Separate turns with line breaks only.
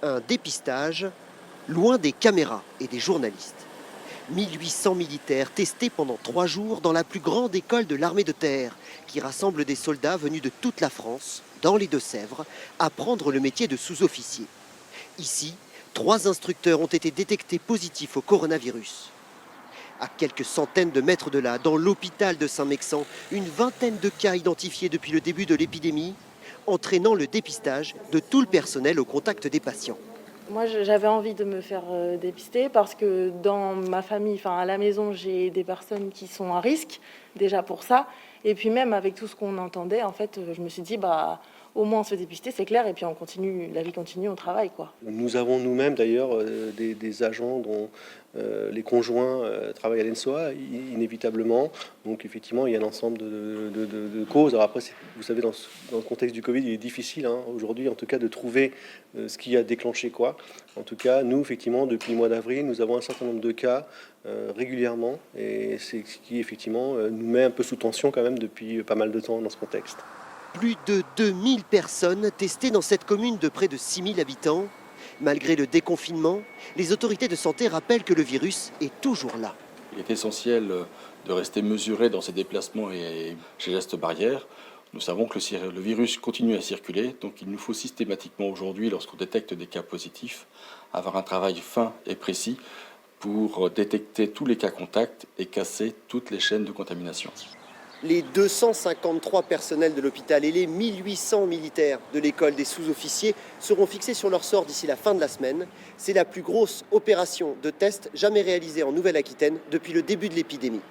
Un dépistage loin des caméras et des journalistes. 1800 militaires testés pendant 3 jours dans la plus grande école de l'armée de terre, qui rassemble des soldats venus de toute la France, dans les Deux-Sèvres, apprendre le métier de sous-officier. Ici, 3 instructeurs ont été détectés positifs au coronavirus. À quelques centaines de mètres de là, dans l'hôpital de Saint-Mexan, une vingtaine de cas identifiés depuis le début de l'épidémie, entraînant le dépistage de tout le personnel au contact des patients.
Moi, j'avais envie de me faire dépister parce que dans ma famille, enfin à la maison, j'ai des personnes qui sont à risque déjà pour ça. Et puis même avec tout ce qu'on entendait, en fait, je me suis dit, bah, au moins on se fait dépister, c'est clair, et puis on continue, la vie continue, on travaille, quoi.
Nous avons nous-mêmes d'ailleurs des agents dont les conjoints travaillent à l'ENSOA, inévitablement. Donc effectivement, il y a un ensemble de causes. Alors après, vous savez, dans le contexte du Covid, il est difficile aujourd'hui, en tout cas, de trouver ce qui a déclenché quoi. En tout cas, nous, effectivement, depuis le mois d'avril, nous avons un certain nombre de cas régulièrement. Et c'est ce qui, effectivement, nous met un peu sous tension quand même depuis pas mal de temps dans ce contexte.
Plus de 2000 personnes testées dans cette commune de près de 6000 habitants. Malgré le déconfinement, les autorités de santé rappellent que le virus est toujours là.
Il est essentiel de rester mesuré dans ses déplacements et ses gestes barrières. Nous savons que le virus continue à circuler, donc il nous faut systématiquement aujourd'hui, lorsqu'on détecte des cas positifs, avoir un travail fin et précis pour détecter tous les cas contacts et casser toutes les chaînes de contamination.
Les 253 personnels de l'hôpital et les 1800 militaires de l'école des sous-officiers seront fixés sur leur sort d'ici la fin de la semaine. C'est la plus grosse opération de test jamais réalisée en Nouvelle-Aquitaine depuis le début de l'épidémie.